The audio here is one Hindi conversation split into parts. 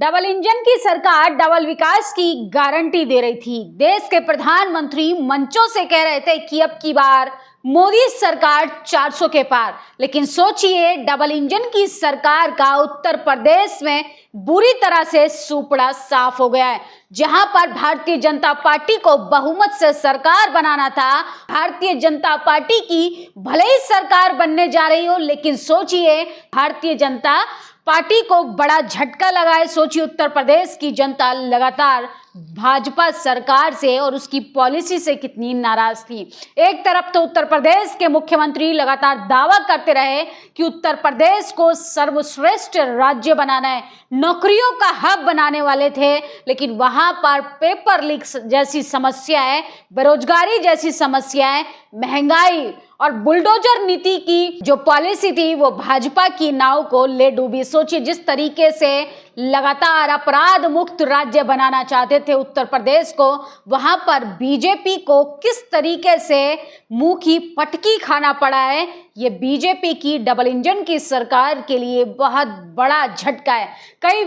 डबल इंजन की सरकार डबल विकास की गारंटी दे रही थी। देश के प्रधानमंत्री मंचों से कह रहे थे कि अब की बार मोदी सरकार 400 के पार। लेकिन सोचिए, डबल इंजन की सरकार का उत्तर प्रदेश में बुरी तरह से सुपड़ा साफ हो गया है। जहां पर भारतीय जनता पार्टी को बहुमत से सरकार बनाना था, भारतीय जनता पार्टी की भले ही सरकार बनने जा रही हो, लेकिन सोचिए भारतीय जनता पार्टी को बड़ा झटका लगा है। सोचिए, उत्तर प्रदेश की जनता लगातार भाजपा सरकार से और उसकी पॉलिसी से कितनी नाराज थी। एक तरफ तो उत्तर प्रदेश के मुख्यमंत्री लगातार दावा करते रहे कि उत्तर प्रदेश को सर्वश्रेष्ठ राज्य बनाना है, नौकरियों का हब बनाने वाले थे, लेकिन वहां पर पेपर लीक जैसी समस्याएं, बेरोजगारी जैसी समस्याएं, महंगाई और बुलडोजर नीति की जो पॉलिसी थी वो भाजपा की नाव को ले डूबी। सोचिए, जिस तरीके से लगातार अपराध मुक्त राज्य बनाना चाहते थे उत्तर प्रदेश को, वहां पर बीजेपी को किस तरीके से मुंह की पटकी खाना पड़ा है। ये बीजेपी की डबल इंजन की सरकार के लिए बहुत बड़ा झटका है। कई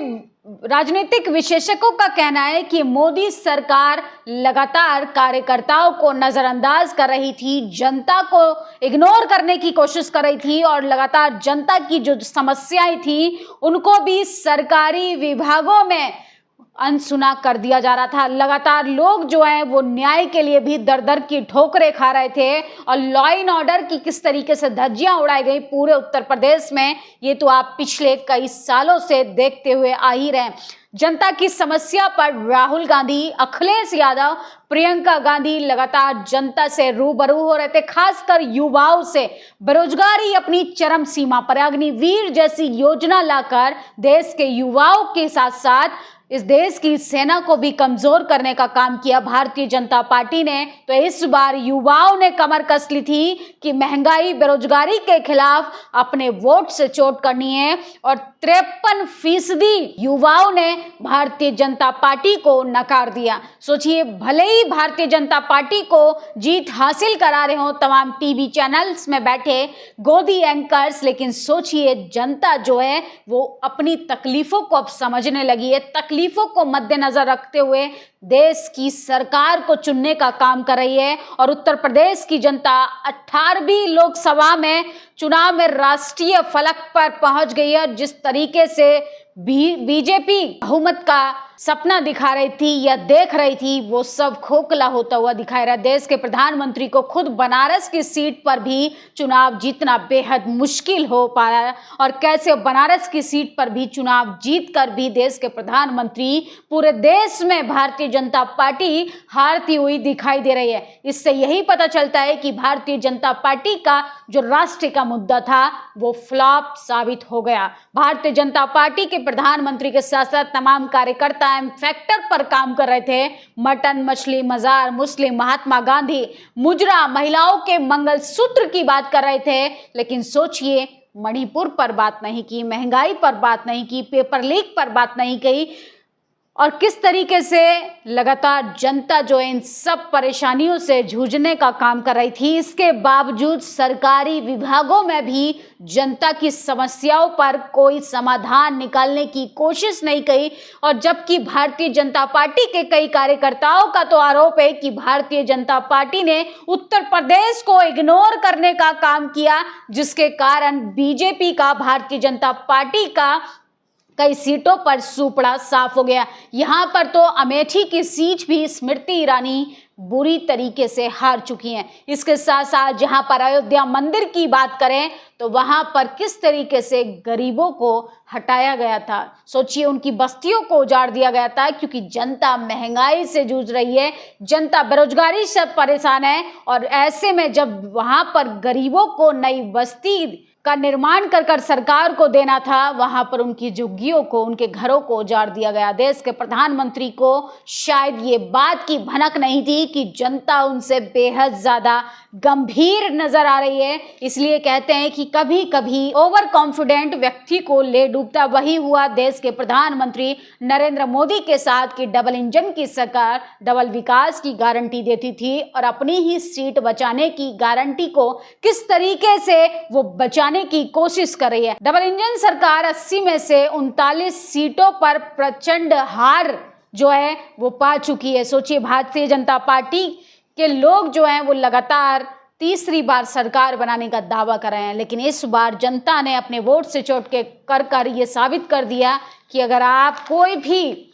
राजनीतिक विशेषज्ञों का कहना है कि मोदी सरकार लगातार कार्यकर्ताओं को नजरअंदाज कर रही थी, जनता को इग्नोर करने की कोशिश कर रही थी और लगातार जनता की जो समस्याएं थी उनको भी सरकारी विभागों में अनसुना कर दिया जा रहा था। लगातार लोग जो हैं वो न्याय के लिए भी दर दर की ठोकरें खा रहे थे और लॉ एंड ऑर्डर की किस तरीके से धज्जियां उड़ाई गई पूरे उत्तर प्रदेश में, ये तो आप पिछले कई सालों से देखते हुए आ ही रहे। जनता की समस्या पर राहुल गांधी, अखिलेश यादव, प्रियंका गांधी लगातार जनता से रूबरू हो रहे थे, खासकर युवाओं से। बेरोजगारी अपनी चरम सीमा पर, अग्निवीर जैसी योजना लाकर देश के युवाओं के साथ साथ इस देश की सेना को भी कमजोर करने का काम किया भारतीय जनता पार्टी ने। तो इस बार युवाओं ने कमर कस ली थी कि महंगाई, बेरोजगारी के खिलाफ अपने वोट से चोट करनी है और 53% युवाओं ने भारतीय जनता पार्टी को नकार दिया। सोचिए, भले ही भारतीय जनता पार्टी को जीत हासिल करा रहे हो तमाम टीवी चैनल्स में बैठे गोदी एंकर्स, लेकिन सोचिए जनता जो है वो अपनी तकलीफों को अब समझने लगी है। तकलीफों को मद्देनजर रखते हुए देश की सरकार को चुनने का काम कर रही है और उत्तर प्रदेश की जनता 18वीं लोकसभा में चुनाव में राष्ट्रीय फलक पर पहुंच गई है। जिस तरीके से बीजेपी बहुमत का सपना दिखा रही थी या देख रही थी, वो सब खोखला होता हुआ दिखाई रहा। देश के प्रधानमंत्री को खुद बनारस की सीट पर भी चुनाव जीतना बेहद मुश्किल हो पाया और कैसे बनारस की सीट पर भी चुनाव जीतकर भी देश के प्रधानमंत्री पूरे देश में भारतीय जनता पार्टी हारती हुई दिखाई दे रही है। इससे यही पता चलता है कि भारतीय जनता पार्टी का जो राष्ट्र का मुद्दा था वो फ्लॉप साबित हो गया। भारतीय जनता पार्टी के प्रधानमंत्री के साथ साथ तमाम कार्यकर्ता फैक्टर पर काम कर रहे थे। मटन, मछली, मजार, मुस्लिम, महात्मा गांधी, मुजरा, महिलाओं के मंगलसूत्र की बात कर रहे थे, लेकिन सोचिए मणिपुर पर बात नहीं की, महंगाई पर बात नहीं की, पेपर लीक पर बात नहीं की और किस तरीके से लगातार जनता जो इन सब परेशानियों से जूझने का काम कर रही थी। इसके बावजूद सरकारी विभागों में भी जनता की समस्याओं पर कोई समाधान निकालने की कोशिश नहीं की और जबकि भारतीय जनता पार्टी के कई कार्यकर्ताओं का तो आरोप है कि भारतीय जनता पार्टी ने उत्तर प्रदेश को इग्नोर करने का काम किया, जिसके कारण बीजेपी का, भारतीय जनता पार्टी का कई सीटों पर सुपड़ा साफ हो गया। यहाँ पर तो अमेठी की सीट भी स्मृति ईरानी बुरी तरीके से हार चुकी हैं। इसके साथ साथ जहां पर अयोध्या मंदिर की बात करें तो वहां पर किस तरीके से गरीबों को हटाया गया था। सोचिए, उनकी बस्तियों को उजाड़ दिया गया था क्योंकि जनता महंगाई से जूझ रही है, जनता बेरोजगारी से परेशान है और ऐसे में जब वहां पर गरीबों को नई बस्ती का निर्माण कर सरकार को देना था, वहां पर उनकी झुग्गियों को, उनके घरों को उजाड़ दिया गया। देश के प्रधानमंत्री को शायद ये बात की भनक नहीं थी कि जनता उनसे बेहद ज्यादा गंभीर नजर आ रही है। इसलिए कहते हैं कि कभी कभी ओवर कॉन्फिडेंट व्यक्ति को ले डूबता। वही हुआ देश के प्रधानमंत्री नरेंद्र मोदी के साथ कि डबल इंजन की सरकार डबल विकास की गारंटी देती थी और अपनी ही सीट बचाने की गारंटी को किस तरीके से वो बचाने हटाने की कोशिश कर रही है। डबल इंजन सरकार 80 में से 39 सीटों पर प्रचंड हार जो है वो पा चुकी है। सोचिए, भारतीय जनता पार्टी के लोग जो हैं वो लगातार तीसरी बार सरकार बनाने का दावा कर रहे हैं, लेकिन इस बार जनता ने अपने वोट से चोट के कर ये साबित कर दिया कि अगर आप कोई भी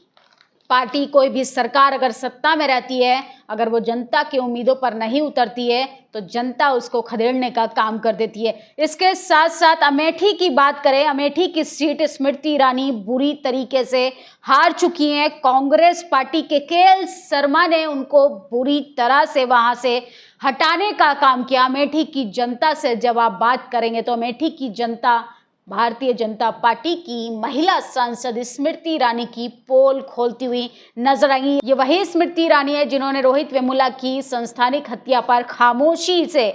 पार्टी, कोई भी सरकार अगर सत्ता में रहती है, अगर वो जनता की उम्मीदों पर नहीं उतरती है तो जनता उसको खदेड़ने का काम कर देती है। इसके साथ साथ अमेठी की बात करें, अमेठी की सीट स्मृति ईरानी बुरी तरीके से हार चुकी हैं। कांग्रेस पार्टी के केएल शर्मा ने उनको बुरी तरह से वहां से हटाने का काम किया। अमेठी की जनता से जब आप बात करेंगे तो अमेठी की जनता भारतीय जनता पार्टी की महिला सांसद स्मृति ईरानी की पोल खोलती हुई नजर आई। ये वही स्मृति ईरानी है जिन्होंने रोहित वेमुला की संस्थानिक हत्या पर खामोशी से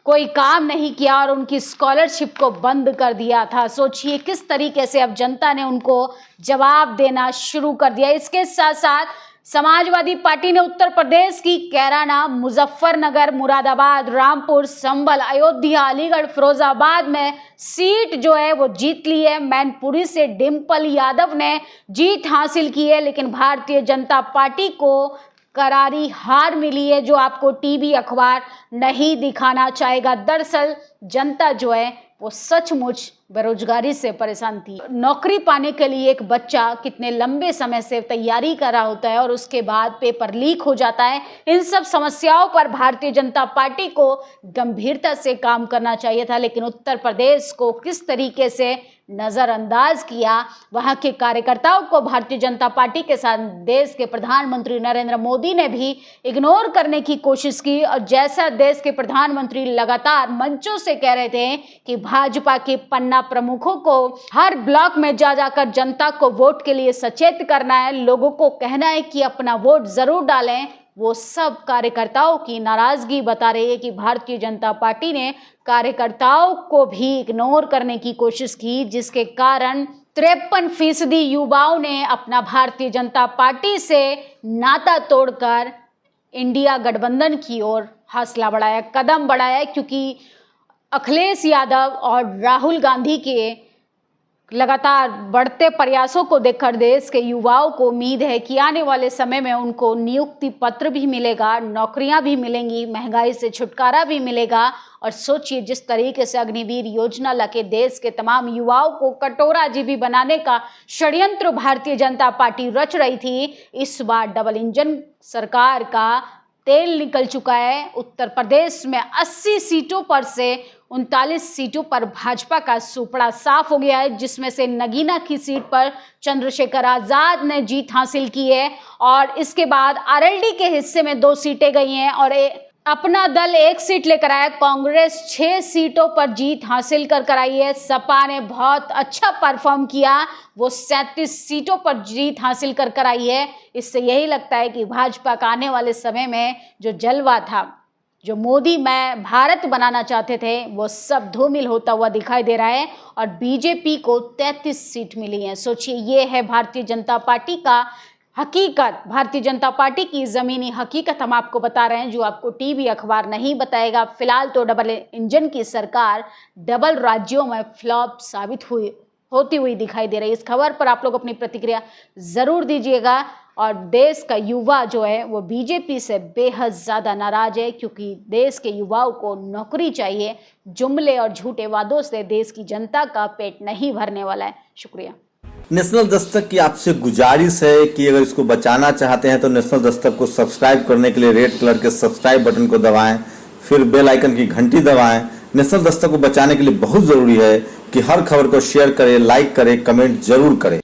कोई काम नहीं किया और उनकी स्कॉलरशिप को बंद कर दिया था। सोचिए किस तरीके से अब जनता ने उनको जवाब देना शुरू कर दिया। इसके साथ साथ समाजवादी पार्टी ने उत्तर प्रदेश की कैराना, मुजफ्फरनगर, मुरादाबाद, रामपुर, संभल, अयोध्या, अलीगढ़, फिरोजाबाद में सीट जो है वो जीत ली है। मैनपुरी से डिम्पल यादव ने जीत हासिल की है, लेकिन भारतीय जनता पार्टी को करारी हार मिली है, जो आपको टीवी अखबार नहीं दिखाना चाहेगा। दरअसल जनता जो है वो सचमुच बेरोजगारी से परेशान थी। नौकरी पाने के लिए एक बच्चा कितने लंबे समय से तैयारी कर रहा होता है और उसके बाद पेपर लीक हो जाता है। इन सब समस्याओं पर भारतीय जनता पार्टी को गंभीरता से काम करना चाहिए था, लेकिन उत्तर प्रदेश को किस तरीके से नजरअंदाज किया। वहां के कार्यकर्ताओं को भारतीय जनता पार्टी के साथ देश के प्रधानमंत्री नरेंद्र मोदी ने भी इग्नोर करने की कोशिश की। और जैसा देश के प्रधानमंत्री लगातार मंचों से कह रहे थे कि भाजपा के पन्ना प्रमुखों को हर ब्लॉक में जा जाकर जनता को वोट के लिए सचेत करना है, लोगों को कहना है कि अपना वोट जरूर डालें, वो सब कार्यकर्ताओं की नाराजगी बता रही है कि भारतीय जनता पार्टी ने कार्यकर्ताओं को भी इग्नोर करने की कोशिश की, जिसके कारण 53% युवाओं ने अपना भारतीय जनता पार्टी से नाता तोड़कर इंडिया गठबंधन की ओर हौसला बढ़ाया, कदम बढ़ाया। क्योंकि अखिलेश यादव और राहुल गांधी के लगातार बढ़ते प्रयासों को देखकर देश के युवाओं को उम्मीद है कि आने वाले समय में उनको नियुक्ति पत्र भी मिलेगा, नौकरियां भी मिलेंगी, महंगाई से छुटकारा भी मिलेगा। और सोचिए जिस तरीके से अग्निवीर योजना लाके देश के तमाम युवाओं को कटोराजीवी बनाने का षड्यंत्र भारतीय जनता पार्टी रच रही थी, इस बार डबल इंजन सरकार का तेल निकल चुका है। उत्तर प्रदेश में 80 सीटों पर से 39 सीटों पर भाजपा का सुपड़ा साफ हो गया है, जिसमें से नगीना की सीट पर चंद्रशेखर आजाद ने जीत हासिल की है और इसके बाद आरएलडी के हिस्से में 2 सीटें गई हैं और अपना दल 1 सीट लेकर आया। कांग्रेस 6 सीटों पर जीत हासिल कर आई है। सपा ने बहुत अच्छा परफॉर्म किया, वो 37 सीटों पर जीत हासिल कर आई है। इससे यही लगता है कि भाजपा का आने वाले समय में जो जलवा था, जो मोदी मैं भारत बनाना चाहते थे, वो सब धूमिल होता हुआ दिखाई दे रहा है और बीजेपी को 33 सीट मिली है। सोचिए ये है भारतीय जनता पार्टी का हकीकत, भारतीय जनता पार्टी की ज़मीनी हकीकत हम आपको बता रहे हैं, जो आपको टीवी अखबार नहीं बताएगा। फिलहाल तो डबल इंजन की सरकार डबल राज्यों में फ्लॉप साबित होती हुई दिखाई दे रही है। इस खबर पर आप लोग अपनी प्रतिक्रिया ज़रूर दीजिएगा। और देश का युवा जो है वो बीजेपी से बेहद ज़्यादा नाराज है, क्योंकि देश के युवाओं को नौकरी चाहिए। जुमले और झूठे वादों से देश की जनता का पेट नहीं भरने वाला है। शुक्रिया। नेशनल दस्तक की आपसे गुजारिश है कि अगर इसको बचाना चाहते हैं तो नेशनल दस्तक को सब्सक्राइब करने के लिए रेड कलर के सब्सक्राइब बटन को दबाएं, फिर बेल आइकन की घंटी दबाएं। नेशनल दस्तक को बचाने के लिए बहुत जरूरी है कि हर खबर को शेयर करें, लाइक करें, कमेंट जरूर करें।